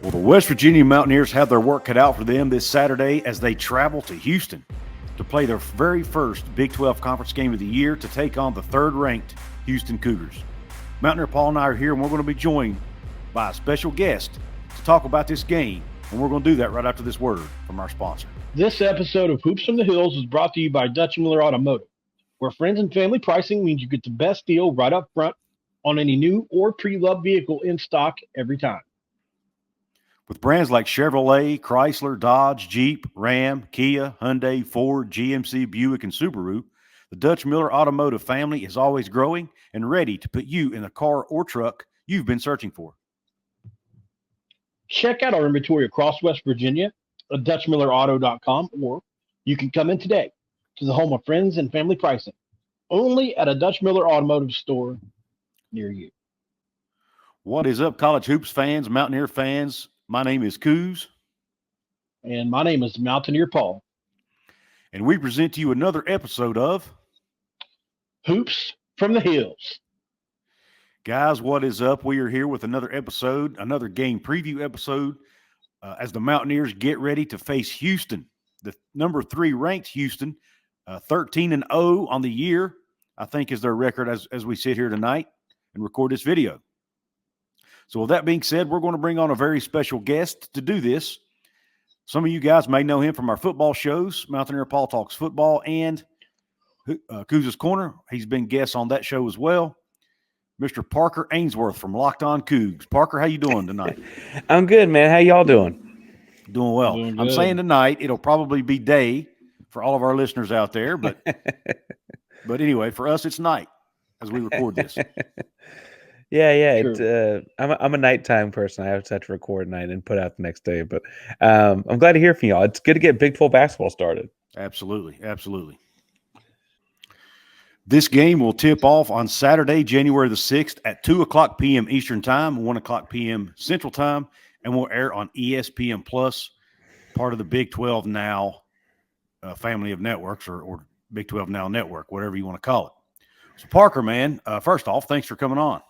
Well, the West Virginia Mountaineers have their work cut out for them this Saturday as they travel to Houston to play their very first Big 12 Conference game of the year to take on the third-ranked Houston Cougars. Mountaineer Paul and I are here, and we're going to be joined by a special guest to talk about this game, and we're going to do that right after this word from our sponsor. This episode of Hoops from the Hills is brought to you by Dutch Miller Automotive, where friends and family pricing means you get the best deal right up front on any new or pre-loved vehicle in stock every time. With brands like Chevrolet, Chrysler, Dodge, Jeep, Ram, Kia, Hyundai, Ford, GMC, Buick, and Subaru, the Dutch Miller Automotive family is always growing and ready to put you in the car or truck you've been searching for. Check out our inventory across West Virginia at DutchMillerAuto.com, or you can come in today to the home of friends and family pricing, only at a Dutch Miller Automotive store near you. What is up, college hoops fans, Mountaineer fans? My name is Couz. And my name is Mountaineer Paul. And we present to you another episode of Hoops from the Hills. Guys, what is up? We are here with another episode, another game preview episode, as the Mountaineers get ready to face Houston, the number 3 ranked Houston, 13-0 on the year, I think is their record as we sit here tonight and record this video. So with that being said, we're going to bring on a very special guest to do this. Some of you guys may know him from our football shows, Mountaineer Paul Talks Football and Couz's Corner. He's been guest on that show as well. Mr. Parker Ainsworth from Locked On Cougs. Parker, how you doing tonight? I'm good, man. How y'all doing? Doing well. I'm saying tonight it'll probably be day for all of our listeners out there, but anyway, for us it's night as we record this. Yeah. Sure. I'm a nighttime person. I have to record at night and put out the next day. But I'm glad to hear from y'all. It's good to get Big 12 basketball started. Absolutely. This game will tip off on Saturday, January the 6th at 2 o'clock p.m. Eastern Time, 1 o'clock p.m. Central Time, and will air on ESPN Plus, part of the Big 12 Now family of networks or Big 12 Now Network, whatever you want to call it. So, Parker, man, first off, thanks for coming on.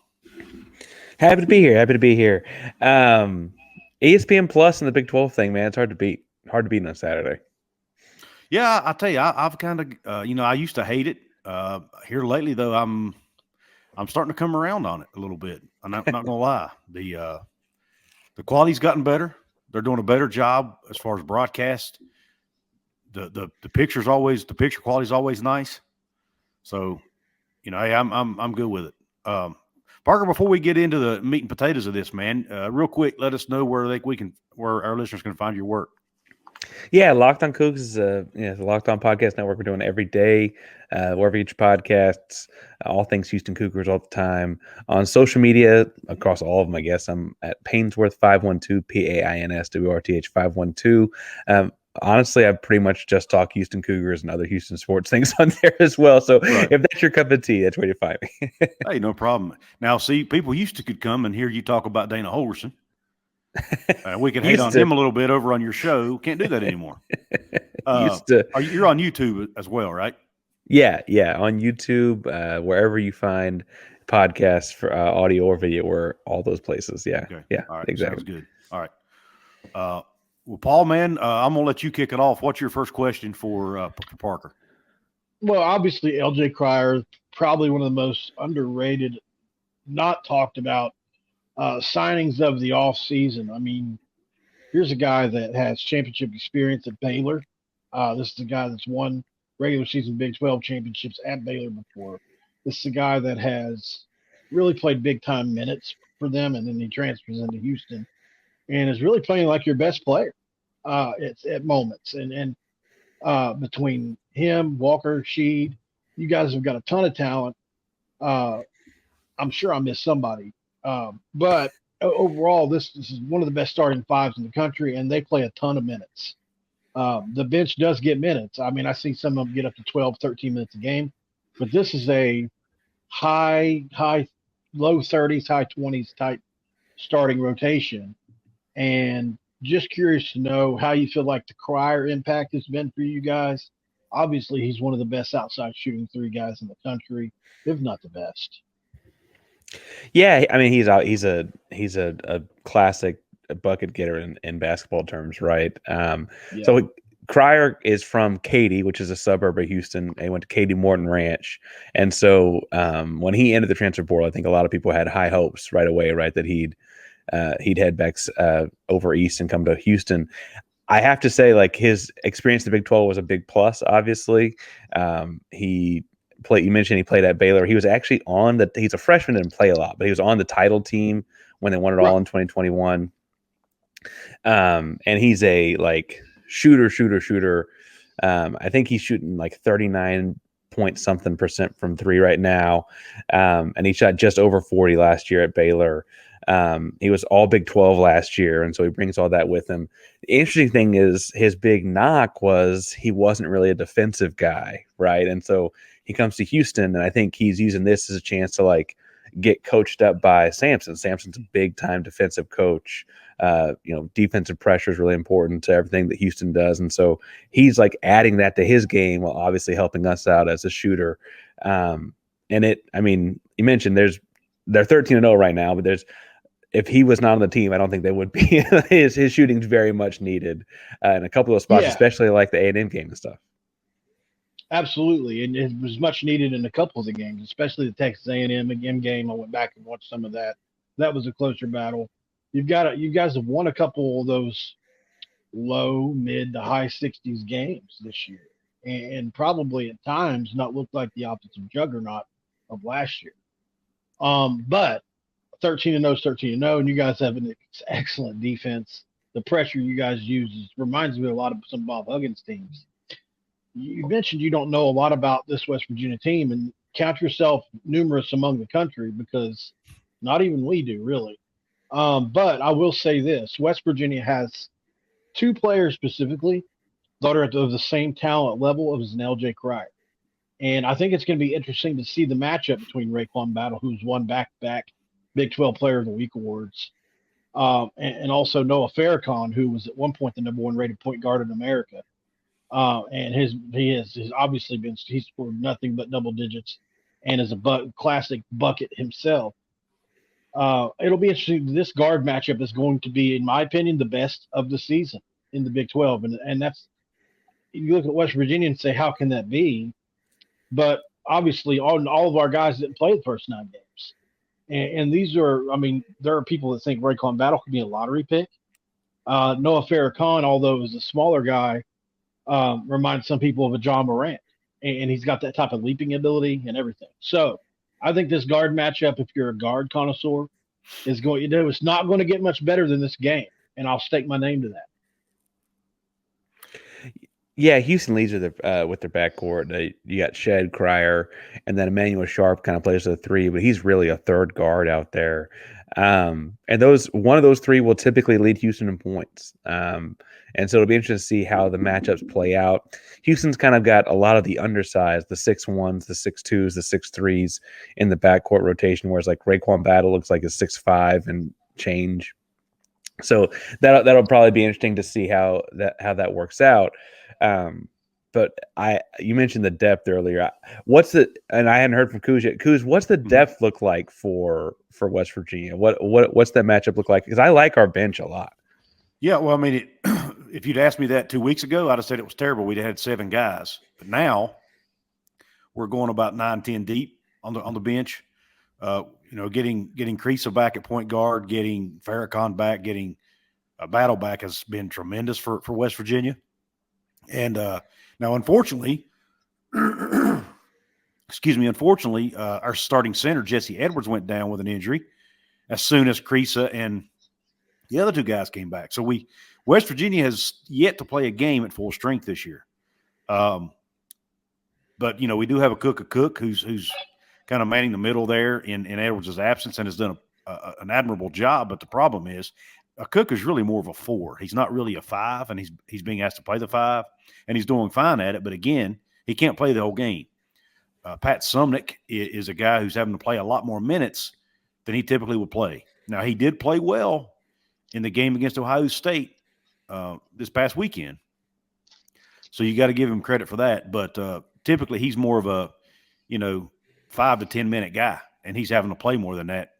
Happy to be here. ESPN Plus and the Big 12 thing, man, it's hard to beat on Saturday. Yeah, I tell you, I've kind of, I used to hate it. Here lately, though, I'm starting to come around on it a little bit. I'm not going to lie. The quality's gotten better. They're doing a better job as far as broadcast. The picture quality is always nice. So, hey, I'm good with it. Parker, before we get into the meat and potatoes of this, man, real quick, let us know where our listeners can find your work. Yeah, Locked On Cougs is the Locked On Podcast Network. We're doing it every day, wherever you get your podcasts, all things Houston Cougars all the time. On social media, across all of them, I guess, I'm at Painsworth512, PAINSWRTH 512. Honestly, I pretty much just talk Houston Cougars and other Houston sports things on there as well. So If that's your cup of tea, that's where you find me. Hey, no problem. Now, see, people could come and hear you talk about Dana Holgerson. We can hate on him a little bit over on your show. Can't do that anymore. You're on YouTube as well, right? Yeah, on YouTube, wherever you find podcasts for audio or video, or all those places. Yeah, okay. Yeah, all right. Exactly. Sounds good. All right. Well, Paul, man, I'm gonna let you kick it off. What's your first question for Parker? Well, obviously, LJ Cryer, probably one of the most underrated, not talked about signings of the off season. I mean, here's a guy that has championship experience at Baylor. This is a guy that's won regular season Big 12 championships at Baylor before. This is a guy that has really played big time minutes for them, and then he transfers into Houston and is really playing like your best player at moments. And between him, Walker, Sheed, you guys have got a ton of talent. I'm sure I missed somebody. But overall, this is one of the best starting fives in the country, and they play a ton of minutes. The bench does get minutes. I mean, I see some of them get up to 12, 13 minutes a game, but this is a low 30s, high 20s type starting rotation. And just curious to know how you feel like the Cryer impact has been for you guys. Obviously, he's one of the best outside shooting three guys in the country, if not the best. Yeah, I mean he's a classic bucket getter in basketball terms, right? Yeah. So Cryer is from Katy, which is a suburb of Houston. He went to Katy Morton Ranch, and so when he entered the transfer portal, I think a lot of people had high hopes right away, right, that he'd head back over east and come to Houston. I have to say, like, his experience in the Big 12 was a big plus. Obviously, he played. You mentioned he played at Baylor. He was actually on the. He's a freshman, didn't play a lot, but he was on the title team when they won it all in 2021. And he's a like shooter. I think he's shooting like 39-point-something% from three right now. And he shot just over 40 last year at Baylor. He was all Big 12 last year, and so he brings all that with him. The interesting thing is his big knock was he wasn't really a defensive guy, right? And so he comes to Houston, and I think he's using this as a chance to like get coached up by Sampson. Sampson's a big-time defensive coach. Defensive pressure is really important to everything that Houston does, and so he's like adding that to his game while obviously helping us out as a shooter. You mentioned they're 13-0 right now, but if he was not on the team, I don't think they would be. his shooting's very much needed in a couple of spots, especially like the A&M game and stuff. Absolutely, and it was much needed in a couple of the games, especially the Texas A&M game. I went back and watched some of that. That was a closer battle. You guys have won a couple of those low, mid to high 60s games this year, and probably at times not looked like the offensive juggernaut of last year. But 13-0 is 13-0, and you guys have an excellent defense. The pressure you guys use reminds me a lot of some Bob Huggins teams. You mentioned you don't know a lot about this West Virginia team, and count yourself numerous among the country because not even we do, really. But I will say this. West Virginia has two players specifically that are of the same talent level as an LJ Cryer. And I think it's going to be interesting to see the matchup between RaeQuan Battle, who's won back-to-back Big 12 Player of the Week awards, and also Noah Farrakhan, who was at one point the number one rated point guard in America. And he has obviously he's scored nothing but double digits and is a classic bucket himself. It'll be interesting. This guard matchup is going to be, in my opinion, the best of the season in the Big 12. And that's, you look at West Virginia and say, how can that be? But obviously, all of our guys didn't play the first 9 games. And these are, there are people that think RaeQuan Battle could be a lottery pick. Noah Farrakhan, although is a smaller guy, reminds some people of a John Morant. And he's got that type of leaping ability and everything. So I think this guard matchup, if you're a guard connoisseur, it's not going to get much better than this game. And I'll stake my name to that. Yeah, Houston leads with their backcourt. You got Shed, Cryer, and then Emmanuel Sharp kind of plays the 3, but he's really a third guard out there. And one of those 3 will typically lead Houston in points. And so it'll be interesting to see how the matchups play out. Houston's kind of got a lot of the undersized, the 6'1s, the 6'2s, the 6'3s in the backcourt rotation, whereas like RaeQuan Battle looks like a 6'5 and change. So that'll probably be interesting to see how that works out. But you mentioned the depth earlier. And I hadn't heard from Couz yet. Couz, what's the depth look like for West Virginia? What's that matchup look like? Because I like our bench a lot. Yeah, well, if you'd asked me that 2 weeks ago, I'd have said it was terrible. We'd have had 7 guys. But now we're going about 9-10 deep on the bench. Getting Creesa back at point guard, getting Farrakhan back, getting a Battle back has been tremendous for West Virginia. And now, unfortunately, our starting center, Jesse Edwards, went down with an injury as soon as Creesa and the other 2 guys came back. So West Virginia has yet to play a game at full strength this year. But we do have Akok Akok who's kind of manning the middle there in Edwards' absence and has done an admirable job. But the problem is Akok is really more of a 4. He's not really a 5, and he's being asked to play the 5, and he's doing fine at it. But again, he can't play the whole game. Pat Sumnick is a guy who's having to play a lot more minutes than he typically would play. Now, he did play well in the game against Ohio State this past weekend. So you got to give him credit for that. But typically he's more of a, 5 to 10 minute guy, and he's having to play more than that,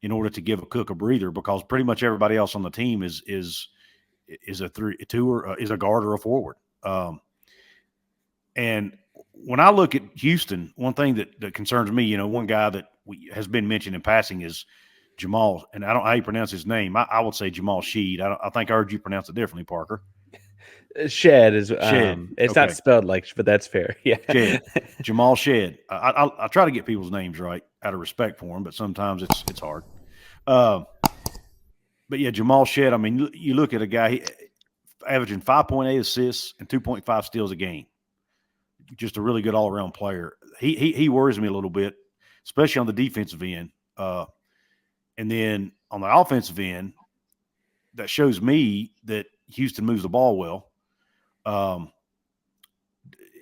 in order to give Akok a breather, because pretty much everybody else on the team is a is a guard or a forward. And when I look at Houston, one thing that concerns me, one guy that has been mentioned in passing is Jamal, and I don't know how you pronounce his name. I would say Jamal Sheed. I think I heard you pronounce it differently, Parker. Shed is Shed. It's Okay. not spelled like, but that's fair. Yeah. Shed. Jamal Shed. I try to get people's names right out of respect for them, but sometimes it's hard. But yeah, Jamal Shed. I mean, you look at a guy averaging 5.8 assists and 2.5 steals a game. Just a really good all around player. He worries me a little bit, especially on the defensive end. And then on the offensive end, that shows me that Houston moves the ball well.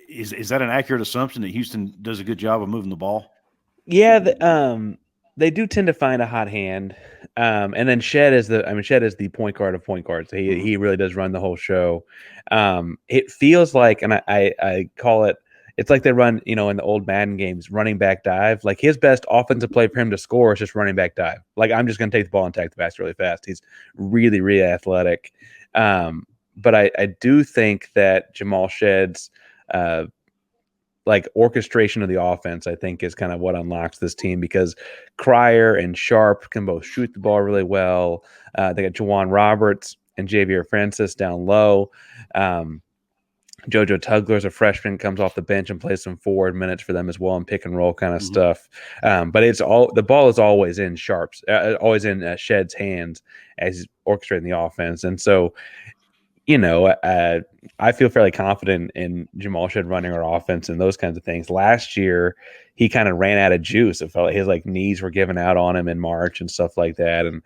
Is that an accurate assumption that Houston does a good job of moving the ball? Yeah, they do tend to find a hot hand. And then Shed is the point guard of point guards. He really does run the whole show. It feels like, and I call it, it's like they run, in the old Madden games, running back dive. Like his best offensive play for him to score is just running back dive. Like, I'm just going to take the ball and attack the basket really fast. He's really, really athletic. But I do think that Jamal Shed's like orchestration of the offense, I think, is kind of what unlocks this team, because Cryer and Sharp can both shoot the ball really well. They got Juwan Roberts and Javier Francis down low. JoJo Tugler's a freshman, comes off the bench and plays some forward minutes for them as well, and pick and roll kind of stuff. But the ball is always in Sharp's, always in Shed's hands as he's orchestrating the offense. And so, I feel fairly confident in Jamal Shed running our offense and those kinds of things. Last year, he kind of ran out of juice. It felt like his knees were giving out on him in March and stuff like that. And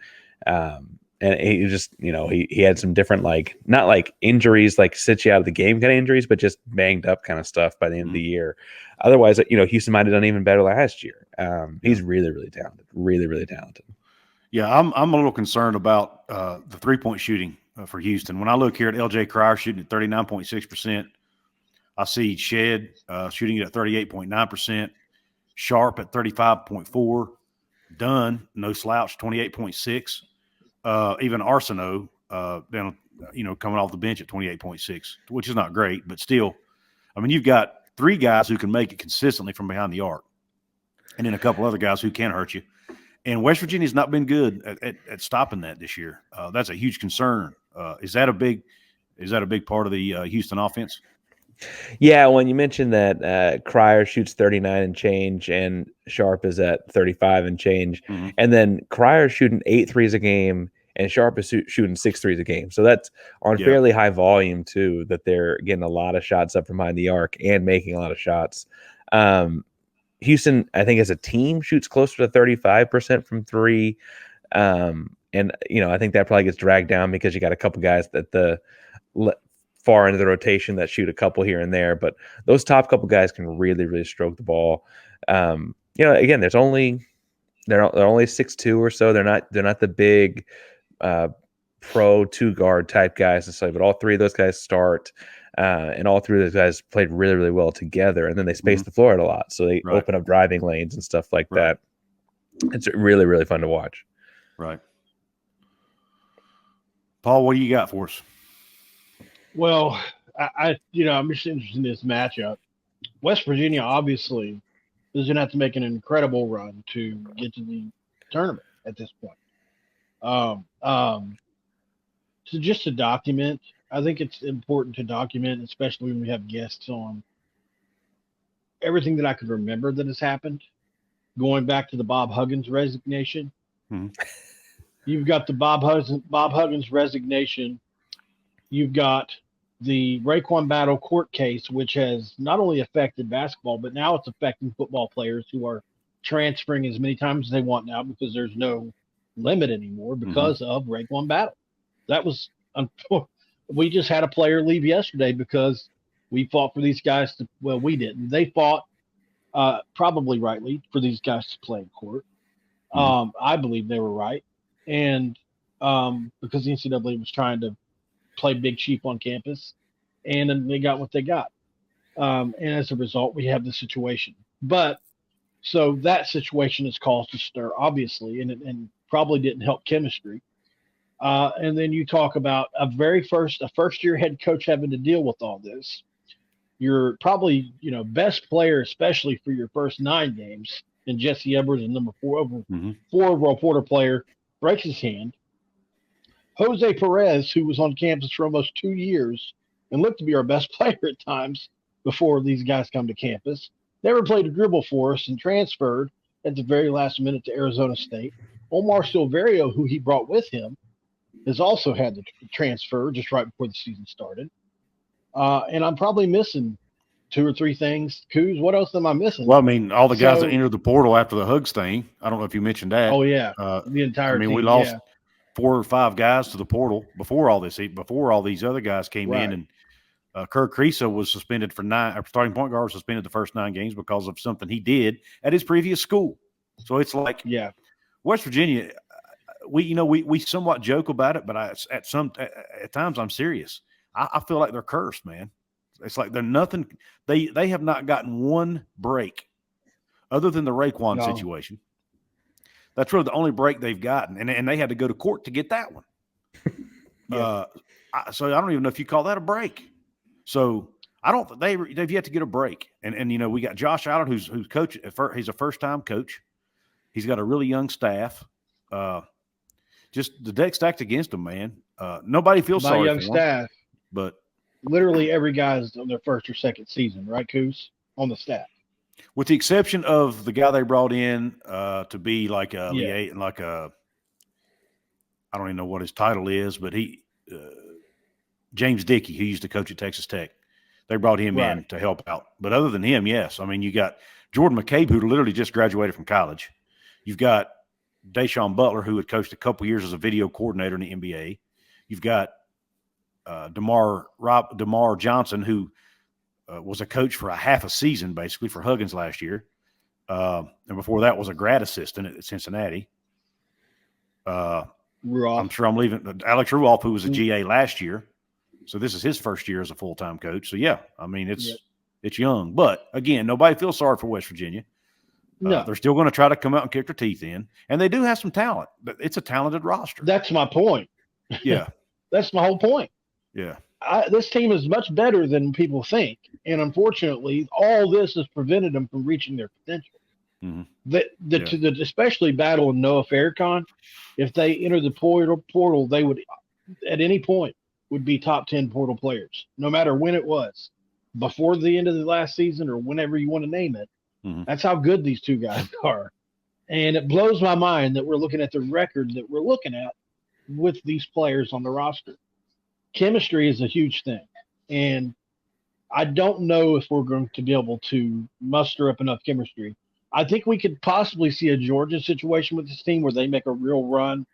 he just, he had some different, not like injuries, like sit you out of the game kind of injuries, but just banged up kind of stuff by the end of the year. Otherwise, Houston might have done even better last year. He's really, really talented. Really, really talented. Yeah, I'm a little concerned about the 3-point shooting for Houston. When I look here at LJ Cryer shooting at 39.6%, I see Shed shooting it at 38.9%, Sharp at 35.4%, Dunn, no slouch, 28.6%, even Arsenault down, coming off the bench at 28.6%, which is not great, but still, I mean, you've got three guys who can make it consistently from behind the arc, and then a couple other guys who can hurt you. And West Virginia's not been good at stopping that this year. That's a huge concern. Is that a big part of the Houston offense? Yeah, when you mentioned that Cryer shoots 39 and change, and Sharp is at 35 and change, and then Cryer shooting 8 threes a game, and Sharp is shooting 6 threes a game. So that's on fairly high volume too. That they're getting a lot of shots up from behind the arc and making a lot of shots. Houston, I think as a team, shoots closer to 35% from three. And, I think that probably gets dragged down because you got a couple guys that the far into the rotation that shoot a couple here and there. But those top couple guys can really, really stroke the ball. Again, they're only 6'2" or so. They're not the big pro 2-guard type guys to say, but all three of those guys start. And all three of those guys played really, really well together, and then they space the floor out a lot. So they open up driving lanes and stuff like that. It's really, really fun to watch. Right. Paul, what do you got for us? Well, I'm just interested in this matchup. West Virginia obviously is going to have to make an incredible run to get to the tournament at this point. So just to document, I think it's important to document, especially when we have guests on, everything that I could remember that has happened, going back to the Bob Huggins resignation. You've got the Bob Huggins resignation. You've got the RaeQuan Battle court case, which has not only affected basketball, but now it's affecting football players who are transferring as many times as they want now because there's no limit anymore because of RaeQuan Battle. That was we just had a player leave yesterday because we fought for these guys to, well, we didn't. They fought, probably rightly, for these guys to play in court. I believe they were right. And because the NCAA was trying to play big chief on campus, and then they got what they got. And as a result, we have this situation. But so that situation has caused a stir, obviously, and probably didn't help chemistry. And then you talk about a first-year head coach having to deal with all this. Your probably, best player, especially for your first 9 games, and Jesse Edwards, and number 4 overall Porter player, breaks his hand. Jose Perez, who was on campus for almost 2 years and looked to be our best player at times before these guys come to campus, never played a dribble for us and transferred at the very last minute to Arizona State. Omar Silverio, who he brought with him, has also had to transfer just right before the season started. And I'm probably missing 2 or 3 things. Couz, what else am I missing? Well, I mean, all the guys that entered the portal after the Hugs thing. I don't know if you mentioned that. Oh, yeah. The entire team. We lost 4 or 5 guys to the portal before all these other guys came in. And Kirk Creasa was suspended for 9 – starting point guard was suspended the first 9 games because of something he did at his previous school. So it's like West Virginia, we somewhat joke about it, but at times I'm serious. I feel like they're cursed, man. It's like they're nothing. They have not gotten one break other than the RaeQuan situation. That's really the only break they've gotten, and they had to go to court to get that one. So I don't even know if you call that a break. So I don't. They've yet to get a break, and we got Josh Eilert, who's coach. He's a first-time coach. He's got a really young staff. Just the deck stacked against him, man. Nobody feels sorry for him. Staff, but literally every guy's on their first or second season, right, Couz, on the staff. With the exception of the guy they brought in to be like a I don't even know what his title is, but James Dickey, who used to coach at Texas Tech. They brought him in to help out. But other than him, yes. I mean, you got Jordan McCabe, who literally just graduated from college. You've got Deshaun Butler, who had coached a couple years as a video coordinator in the NBA. You've got DeMar Johnson, who was a coach for a half a season, basically, for Huggins last year. And before that was a grad assistant at Cincinnati. I'm sure I'm leaving. Alex Ruoff, who was a GA last year. So this is his first year as a full-time coach. So, yeah, I mean, it's young. But, again, nobody feels sorry for West Virginia. No. They're still going to try to come out and kick their teeth in. And they do have some talent. But it's a talented roster. That's my point. Yeah. That's my whole point. Yeah. This team is much better than people think. And, unfortunately, all this has prevented them from reaching their potential. Mm-hmm. Especially Battle and Noah Farrakhan, if they enter the portal, they would, at any point, would be top 10 portal players, no matter when it was, before the end of the last season or whenever you want to name it. Mm-hmm. That's how good these 2 guys are. And it blows my mind that we're looking at the record that we're looking at with these players on the roster. Chemistry is a huge thing. And I don't know if we're going to be able to muster up enough chemistry. I think we could possibly see a Georgia situation with this team where they make a real run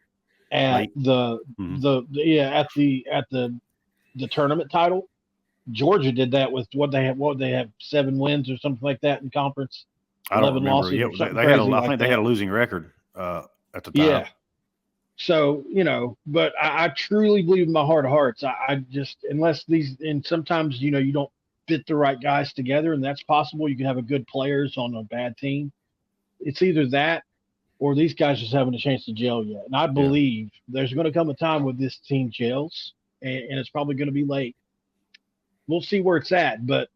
at the tournament title. Georgia did that with what they have 7 wins or something like that in conference. I don't remember. Yeah, I think they had a losing record at the time. Yeah. So, but I truly believe in my heart of hearts. I just, and sometimes, you don't fit the right guys together, and that's possible. You can have a good players on a bad team. It's either that or these guys just haven't a chance to gel yet. And I believe there's going to come a time when this team gels, and it's probably going to be late. We'll see where it's at. But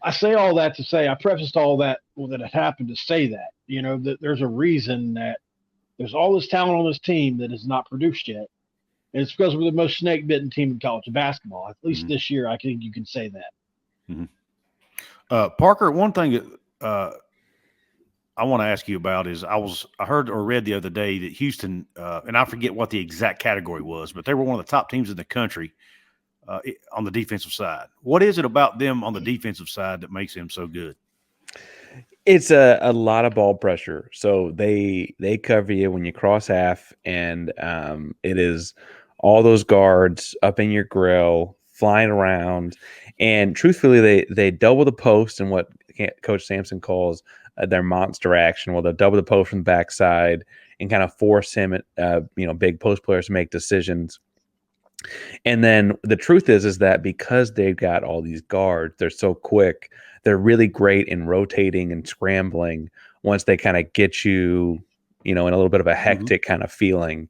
I say all that to say, I prefaced all that that it happened to say that, that there's a reason that there's all this talent on this team that is not produced yet. And it's because we're the most snake-bitten team in college basketball. At least this year, I think you can say that. Mm-hmm. Parker, one thing that I want to ask you about is I heard or read the other day that Houston, and I forget what the exact category was, but they were one of the top teams in the country on the defensive side. What is it about them on the defensive side that makes them so good? It's a lot of ball pressure. So they cover you when you cross half, and it is all those guards up in your grill, flying around. And truthfully, they double the post in what Coach Sampson calls their monster action. Well, they'll double the post from the backside and kind of force him, big post players to make decisions. And then the truth is that because they've got all these guards, they're so quick. They're really great in rotating and scrambling once they kind of get you in a little bit of a hectic kind of feeling.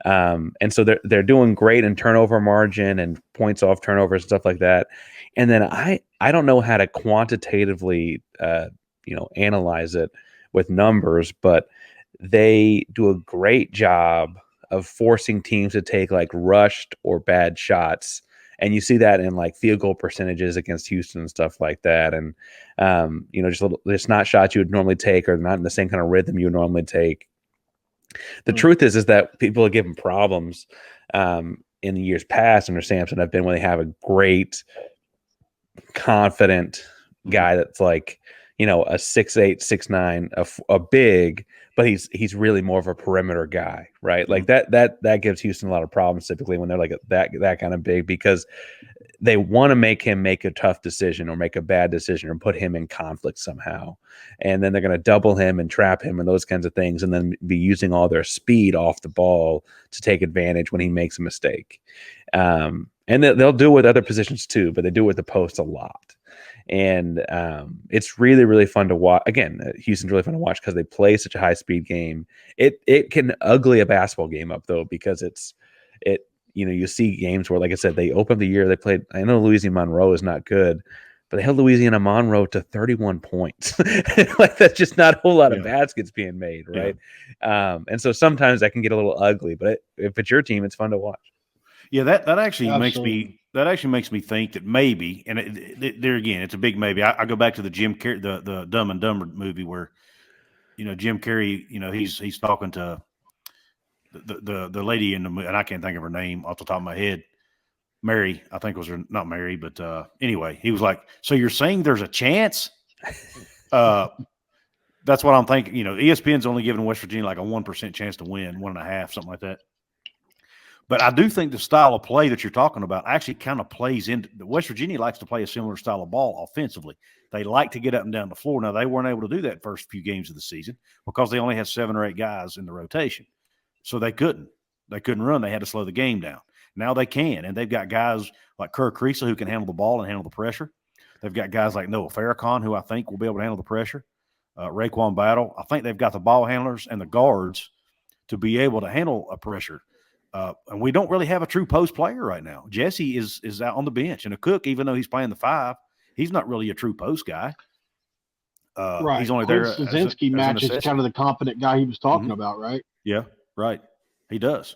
And so they're doing great in turnover margin and points off turnovers and stuff like that. And then I don't know how to quantitatively analyze it with numbers, but they do a great job of forcing teams to take like rushed or bad shots. And you see that in like field goal percentages against Houston and stuff like that. And, just not shots you would normally take, or not in the same kind of rhythm you would normally take. The truth is that people are given problems in the years past under Sampson have been when they have a great, confident guy that's like, a 6'8", 6'9", a big, but he's really more of a perimeter guy, right? Like that gives Houston a lot of problems typically when they're like that kind of big, because they want to make him make a tough decision or make a bad decision or put him in conflict somehow. And then they're going to double him and trap him and those kinds of things, and then be using all their speed off the ball to take advantage when he makes a mistake. And they'll do it with other positions too, but they do it with the post a lot. And it's really, really fun to watch. Again, Houston's really fun to watch because they play such a high-speed game. It can ugly a basketball game up, though, because you see games where, like I said, they opened the year, they played, I know Louisiana Monroe is not good, but they held Louisiana Monroe to 31 points. Like, that's just not a whole lot of baskets being made, right? Yeah. And so sometimes that can get a little ugly, but if it's your team, it's fun to watch. Yeah, that actually makes me think that maybe, and there again, it's a big maybe. I go back to the Jim Carrey, the Dumb and Dumber movie where, Jim Carrey, he's talking to the lady in the movie, and I can't think of her name off the top of my head. Mary, I think was her, not Mary, but anyway, he was like, "So you're saying there's a chance?" That's what I'm thinking. ESPN's only giving West Virginia like a 1% chance to win, 1.5%, something like that. But I do think the style of play that you're talking about actually kind of plays into – West Virginia likes to play a similar style of ball offensively. They like to get up and down the floor. Now, they weren't able to do that first few games of the season because they only had 7 or 8 guys in the rotation. So they couldn't. They couldn't run. They had to slow the game down. Now they can, and they've got guys like Kerr Kriisa who can handle the ball and handle the pressure. They've got guys like Noah Farrakhan who I think will be able to handle the pressure. RaeQuan Battle. I think they've got the ball handlers and the guards to be able to handle a pressure. And we don't really have a true post player right now. Jesse is out on the bench, and Akok, even though he's playing the 5, he's not really a true post guy. Right. He's only Quinn there. Slazinski matches kind of the competent guy he was talking about, right? Yeah, right. He does.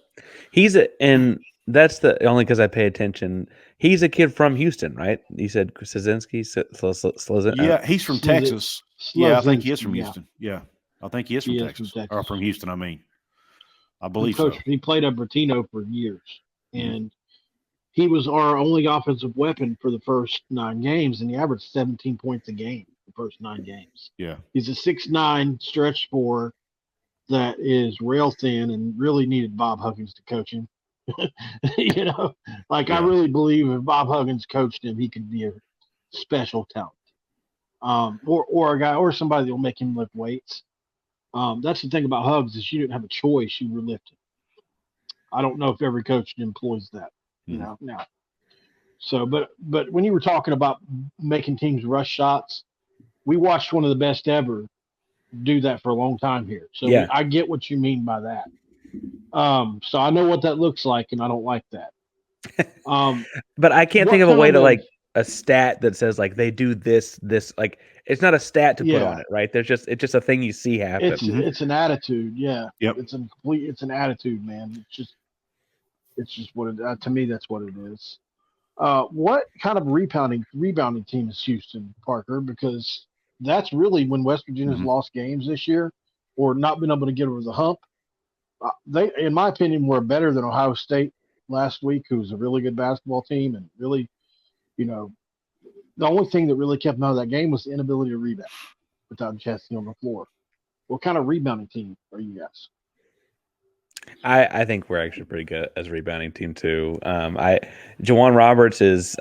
And that's the only because I pay attention. He's a kid from Houston, right? You said Slazinski. Yeah, he's from Texas. Yeah, I think he is from Houston. Yeah, I think he is from Texas. Or from Houston, I mean. I believe so. He played at Bertino for years, and he was our only offensive weapon for the first 9 games, and he averaged 17 points a game the first 9 games. Yeah. He's a 6'9" stretch 4 that is rail thin and really needed Bob Huggins to coach him. I really believe if Bob Huggins coached him, he could be a special talent. Or a guy or somebody that will make him lift weights. That's the thing about Hugs is you didn't have a choice. You were lifted. I don't know if every coach employs that, now. So, but when you were talking about making teams rush shots, we watched one of the best ever do that for a long time here. So I get what you mean by that. So I know what that looks like, and I don't like that. But I can't think of a way to like a stat that says like they do this like it's not a stat to put on it, right? It's just a thing you see happen. It's an attitude, yeah. Yep. It's an attitude, man. It's just what it to me that's what it is. What kind of rebounding team is Houston, Parker? Because that's really when West Virginia's lost games this year or not been able to get over the hump. They, in my opinion, were better than Ohio State last week, who's a really good basketball team and really, the only thing that really kept them out of that game was the inability to rebound without Jesse on the floor. What kind of rebounding team are you guys? I think we're actually pretty good as a rebounding team too. Jawan Roberts is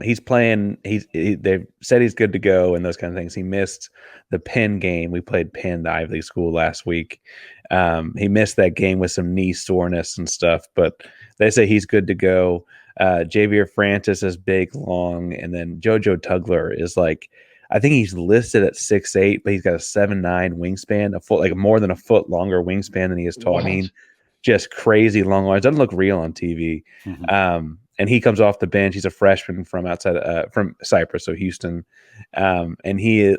he's playing. They've said he's good to go and those kind of things. He missed the Penn game. We played Penn, the Ivy League school, last week. He missed that game with some knee soreness and stuff, but they say he's good to go. Javier Francis is big, long, and then JoJo Tugler is like I think he's listed at 6'8", but he's got a 7'9" wingspan, a foot, like more than a foot longer wingspan than he is tall. I mean, just crazy long arms. Doesn't look real on TV. And he comes off the bench. He's a freshman from outside from Cyprus, so Houston. And he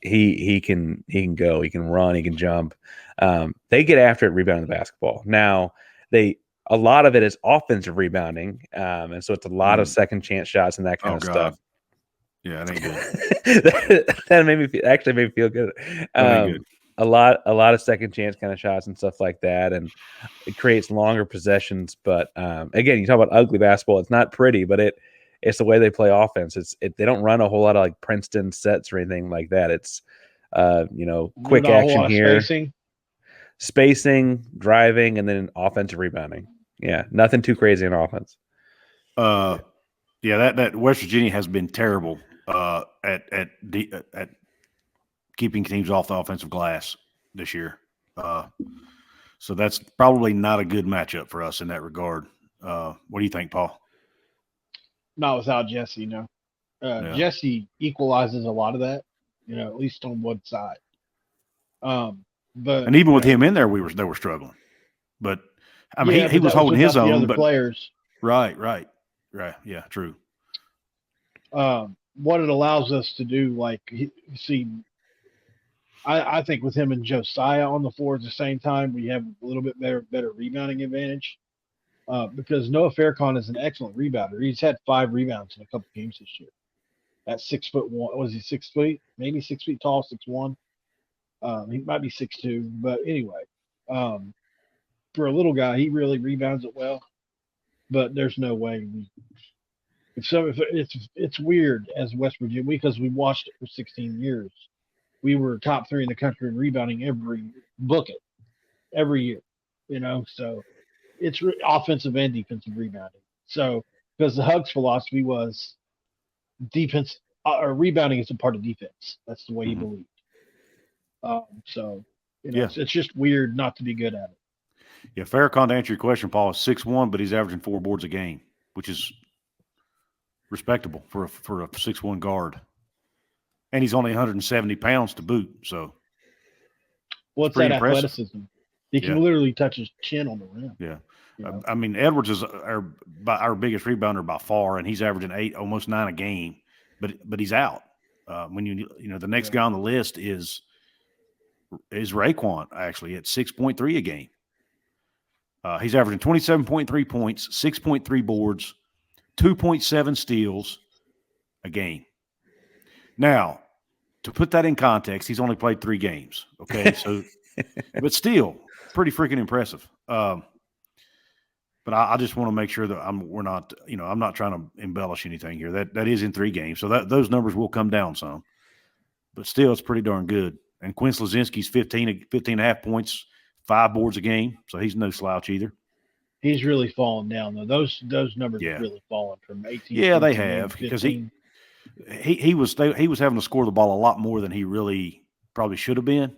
he can go, he can run, he can jump. They get after it rebounding the basketball. Now a lot of it is offensive rebounding, and so it's a lot of second chance shots and that kind of stuff. Yeah, it ain't good. That made me feel good. Good. A lot of second chance kind of shots and stuff like that, and it creates longer possessions. But again, you talk about ugly basketball. It's not pretty, but it's the way they play offense. They don't run a whole lot of like Princeton sets or anything like that. It's quick action here, spacing, driving, and then offensive rebounding. Yeah, nothing too crazy in offense. Yeah, that West Virginia has been terrible at keeping teams off the offensive glass this year. So that's probably not a good matchup for us in that regard. What do you think, Paul? Not without Jesse, no. Jesse equalizes a lot of that, at least on one side. And even with him in there, they were struggling. But I mean, he was holding his own. But players, right, yeah, true. What it allows us to do, I think with him and Josiah on the floor at the same time, we have a little bit better rebounding advantage. Because Noah Farrakhan is an excellent rebounder. He's had 5 rebounds in a couple games this year. At 6'1", was he 6 feet? Maybe 6 feet tall, 6'1". He might be 6'2", but anyway, for a little guy, he really rebounds it well. But there's no way it's weird as West Virginia, because we watched it for 16 years. We were top 3 in the country in rebounding every year, so it's offensive and defensive rebounding. So, because the Hugs philosophy was defense or rebounding is a part of defense. That's the way he believed. It's just weird not to be good at it. Yeah, Farrakhan, to answer your question, Paul, is 6'1", but he's averaging 4 boards a game, which is respectable for a 6'1" guard. And he's only 170 pounds to boot. So, what's that athleticism? He can literally touch his chin on the rim. Yeah. I mean, Edwards is our biggest rebounder by far, and he's averaging 8, almost 9 a game. But he's out. When the next guy on the list is RaeQuan, actually, at 6.3 a game. He's averaging 27.3 points, 6.3 boards, 2.7 steals a game. Now, to put that in context, he's only played 3 games. Okay, so but still pretty freaking impressive. But I just want to make sure that I'm not trying to embellish anything here. That is in 3 games, so those numbers will come down some. But still, it's pretty darn good. And Quinn Slazinski's 15 and a half points, 5 boards a game, so he's no slouch either. He's really fallen down though. Those numbers have really fallen from 18. Yeah, they have, because he was having to score the ball a lot more than he really probably should have been,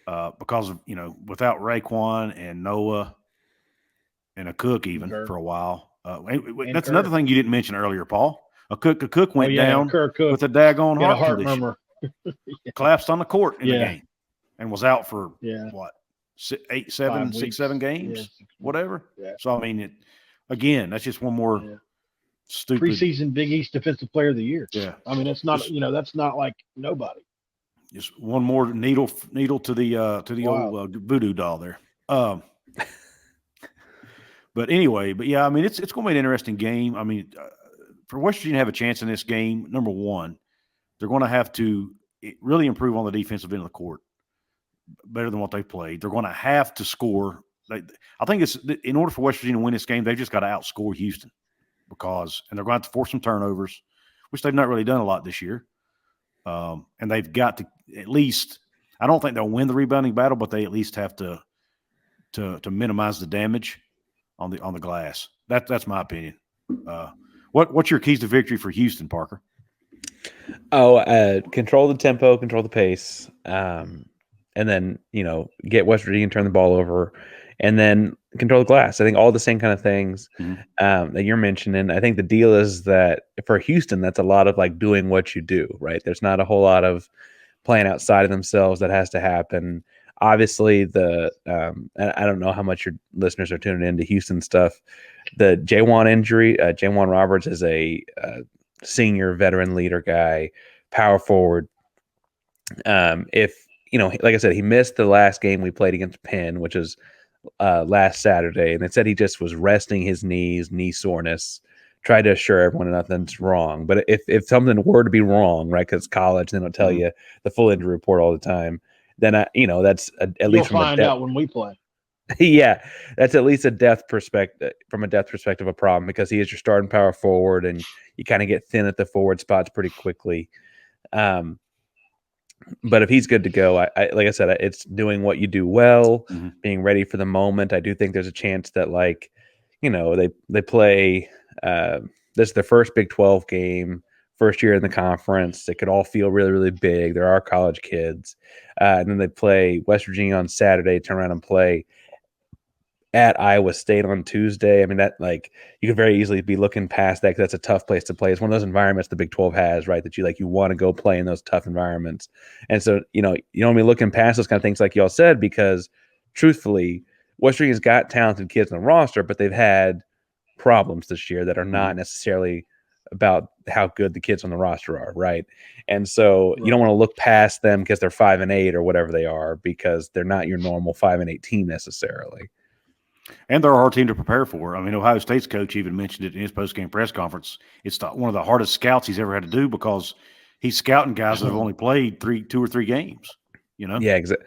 because of without RaeQuan and Noah and Akok even for a while. That's another thing you didn't mention earlier, Paul. Akok went down with a daggone heart condition. Collapsed on the court in the game and was out for what, 6, 7 games, whatever. Yeah. So I mean, that's just one more stupid preseason Big East Defensive Player of the Year. Yeah, I mean, it's not that's not like nobody. Just one more needle to the old voodoo doll there. But anyway, I mean, it's going to be an interesting game. I mean, for West Virginia to have a chance in this game, number one, they're going to have to really improve on the defensive end of the court, better than what they've played. They're going to have to score. I think it's in order for West Virginia to win this game, they've just got to outscore Houston, and they're going to have to force some turnovers, which they've not really done a lot this year. And they've got to at least. I don't think they'll win the rebounding battle, but they at least have to minimize the damage on the glass. That's my opinion. What's your keys to victory for Houston, Parker? Control the tempo, control the pace, and then get West Virginia, turn the ball over, and then control the glass. I think all the same kind of things Mhm. that you're mentioning. I think the deal is that for Houston, that's a lot of like doing what you do, right? There's not a whole lot of playing outside of themselves that has to happen. Obviously, and I don't know how much your listeners are tuning into Houston stuff. The J1 injury, J1 Roberts is a senior veteran leader guy, power forward. If like I said, he missed the last game we played against Penn, which is last Saturday, and it said he just was resting his knee soreness. Tried to assure everyone nothing's wrong, but if something were to be wrong, right? Because college, they don't tell Mhm. you the full injury report all the time. Then that's at You'll least from a find depth. out when we play. Yeah, that's at least a depth perspective a problem because he is your starting power forward, and you kind of get thin at the forward spots pretty quickly. But if he's good to go, I like I said, it's doing what you do well, Mhm. being ready for the moment. I do think there's a chance that they play. This is their first Big 12 game, first year in the conference. It could all feel really, really big. There are college kids, and then they play West Virginia on Saturday. Turn around and play at Iowa State on Tuesday. I mean, that you could very easily be looking past that because that's a tough place to play. It's one of those environments the Big 12 has, right? That you want to go play in those tough environments. And so, you don't be looking past those kind of things like y'all said, because truthfully, West Virginia's got talented kids on the roster, but they've had problems this year that are not necessarily about how good the kids on the roster are, right? And so you don't want to look past them because they're 5-8 or whatever they are, because they're not your normal 5-8 team necessarily. And they're a hard team to prepare for. I mean, Ohio State's coach even mentioned it in his post-game press conference. It's one of the hardest scouts he's ever had to do because he's scouting guys that have only played 2 or 3 games. Yeah, exactly.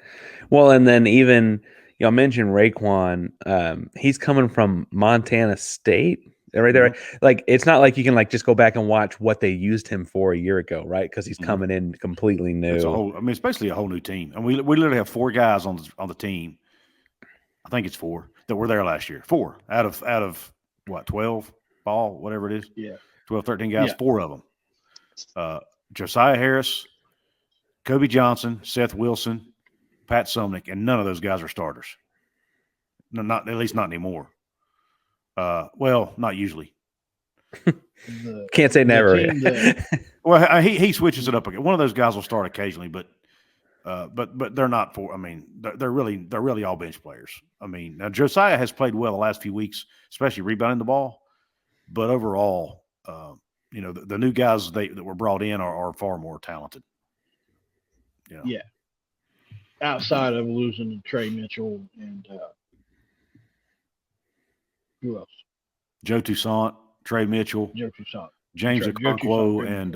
Well, and then even I mentioned RaeQuan. He's coming from Montana State. Right there, like it's not like you can just go back and watch what they used him for a year ago, right? Because he's coming in completely new. It's basically a whole new team, and we literally have 4 guys on the team. I think it's 4 that were there last year. 4 out of what, 12 ball, whatever it is. Yeah, 12, 13 guys. 4 of them. Josiah Harris, Kobe Johnson, Seth Wilson, Pat Sumnick, and none of those guys are starters. No, not at least not anymore. Well, not usually. Can't say never. Well, he switches it up again. One of those guys will start occasionally, but they're not for. I mean, they're really all bench players. I mean, now Josiah has played well the last few weeks, especially rebounding the ball. But overall, the new guys that were brought in are far more talented. Yeah. Outside of losing Trey Mitchell and who else? Joe Toussaint, Trey Mitchell, James Okonkwo, and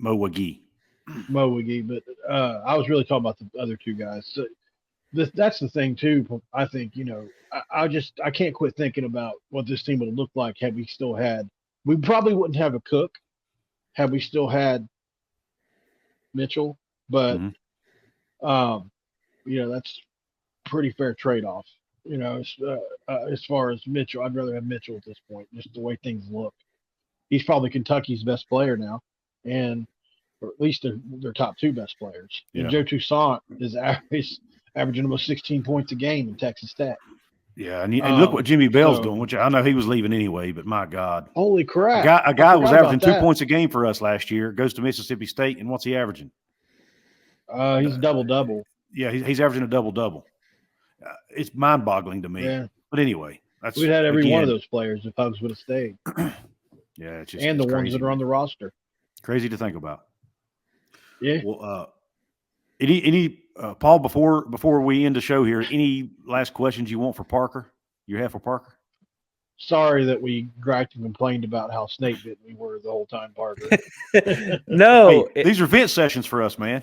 Mo Wagee. But I was really talking about the other 2 guys. So that's the thing too. I think I can't quit thinking about what this team would have looked like had we still had. We probably wouldn't have a Cook had we still had Mitchell, but that's pretty fair trade-off. As far as Mitchell, I'd rather have Mitchell at this point, just the way things look. He's probably Kentucky's best player now, or at least their top 2 best players. Yeah. And Joe Toussaint is averaging almost 16 points a game in Texas Tech. Yeah, and look what Jimmy Bell's doing, which I know he was leaving anyway, but my God. Holy crap. A guy was averaging 2 points a game for us last year, goes to Mississippi State, and what's he averaging? He's double-double. Yeah, he's averaging a double-double. It's mind-boggling to me. Yeah. But anyway. We'd had every one of those players if Hugs would have stayed. Yeah, it's the ones that are on the roster. Crazy to think about. Yeah. Well, any Paul, before we end the show here, any last questions you want for Parker? You have for Parker? Sorry that we griped and complained about how snake bitten we were the whole time, Parker. No, these are vent sessions for us, man.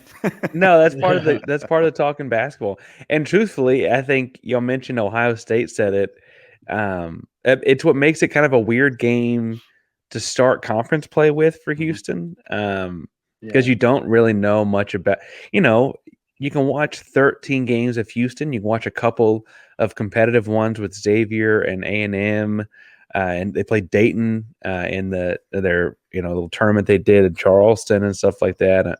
No, that's part of the talking basketball. And truthfully, I think y'all mentioned Ohio State said it. It's what makes it kind of a weird game to start conference play with for Houston, because you don't really know much about. You can watch 13 games of Houston. You can watch a couple of competitive ones with Xavier and A&M, and they played Dayton in their little tournament they did in Charleston and stuff like that.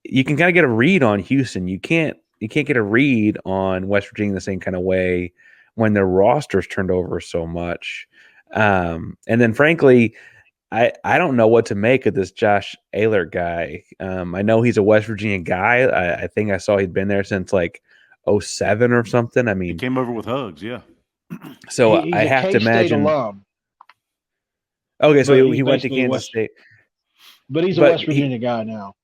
You can kind of get a read on Houston. You can't get a read on West Virginia the same kind of way when their rosters turned over so much. And then, frankly, I don't know what to make of this Josh Eilert guy. I know he's a West Virginia guy. I think I saw he'd been there since like 07 or something. I He mean, came over with Hugs, yeah. so He's I a have to K-State imagine. alum, Okay, so but he he's went to basically Kansas State. but he's a But West Virginia guy now.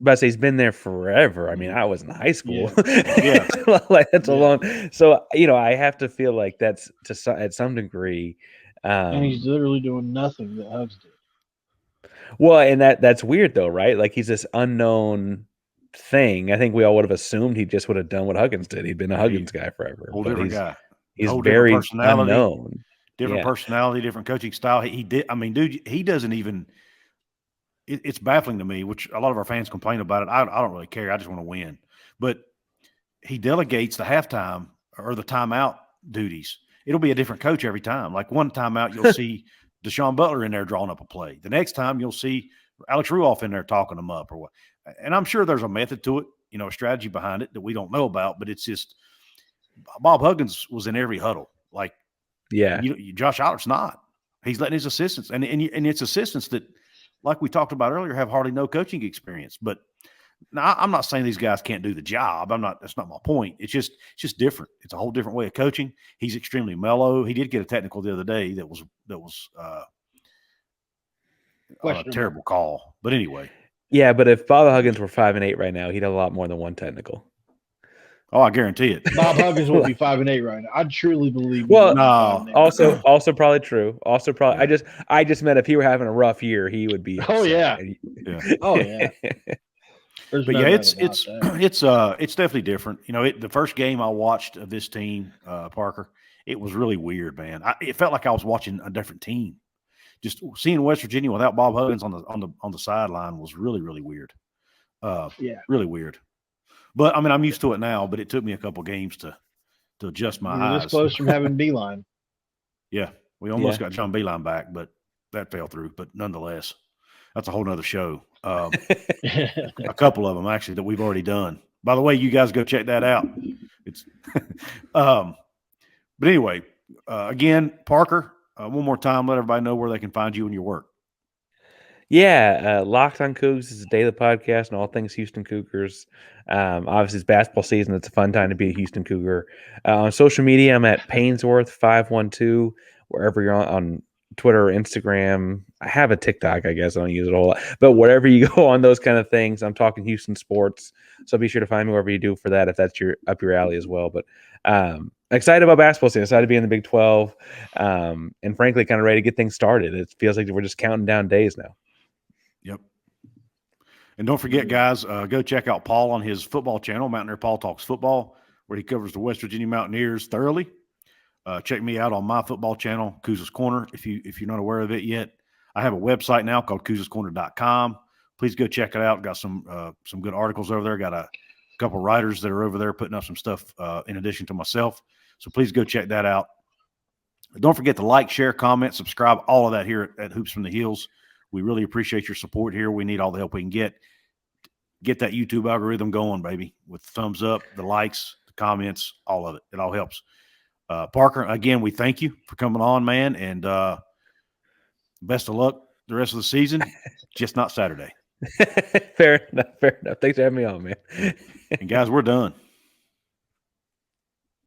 But he's been there forever. I mean, I was in high school. Yeah. Like that's a Yeah. long. So I have to feel like that's at some degree. And he's literally doing nothing that Hugs did. Well, and that's weird though, right? Like he's this unknown thing. I think we all would have assumed he just would have done what Huggins did. He'd been a Huggins guy forever. Whole But different guy. He's Whole very different personality. unknown. Different personality, different coaching style. He did. I mean, dude, he doesn't even. It's baffling to me, which a lot of our fans complain about it. I don't really care. I just want to win. But he delegates the halftime or the timeout duties. It'll be a different coach every time. Like one timeout, you'll see Deshaun Butler in there drawing up a play. The next time, you'll see Alex Ruoff in there talking them up or what. And I'm sure there's a method to it, a strategy behind it that we don't know about. But it's just Bob Huggins was in every huddle. Like, yeah, Josh Eilert's not. He's letting his assistants, and it's assistants that, like we talked about earlier, have hardly no coaching experience. But now I'm not saying these guys can't do the job. That's not my point. It's just different. It's a whole different way of coaching. He's extremely mellow. He did get a technical the other day that was a terrible call. But anyway. Yeah, but if Bob Huggins were 5-8 right now, he'd have a lot more than one technical. Oh, I guarantee it. Bob Huggins will be 5-8 right now. I truly believe. Well, no. Also probably true. Also probably. Yeah. I just meant if he were having a rough year, he would be. Oh yeah. Oh yeah. But no it's definitely different. The first game I watched of this team, Parker, it was really weird, man. It felt like I was watching a different team. Just seeing West Virginia without Bob Huggins on the sideline was really, really weird. Really weird. But I mean, I'm used to it now. But it took me a couple games to adjust my eyes. This close from having Beeline. Yeah, we almost got John Beeline back, but that fell through. But nonetheless, that's a whole nother show. A couple of them actually that we've already done. By the way, you guys go check that out. It's, but anyway, again, Parker. One more time, let everybody know where they can find you and your work. Yeah, Locked on Couz is a daily podcast on all things Houston Cougars. Obviously, it's basketball season. It's a fun time to be a Houston Cougar. On social media, I'm at Painsworth512, wherever you're on Twitter or Instagram. I have a TikTok, I guess. I don't use it a whole lot. But wherever you go on those kind of things, I'm talking Houston sports. So be sure to find me wherever you do for that if that's up your alley as well. But excited about basketball season. Excited to be in the Big 12. And frankly, kind of ready to get things started. It feels like we're just counting down days now. Yep. And don't forget, guys, go check out Paul on his football channel, Mountaineer Paul Talks Football, where he covers the West Virginia Mountaineers thoroughly. Check me out on my football channel, Couz's Corner, if you're not aware of it yet. I have a website now called Couz'sCorner.com. Please go check it out. Got some good articles over there. Got a couple writers that are over there putting up some stuff in addition to myself. So please go check that out. Don't forget to like, share, comment, subscribe, all of that here at Hoops from the Hills. We really appreciate your support here. We need all the help we can get. Get that YouTube algorithm going, baby, with the thumbs up, the likes, the comments, all of it. It all helps. Parker, again, we thank you for coming on, man, and best of luck the rest of the season, just not Saturday. Fair enough. Thanks for having me on, man. And guys, we're done.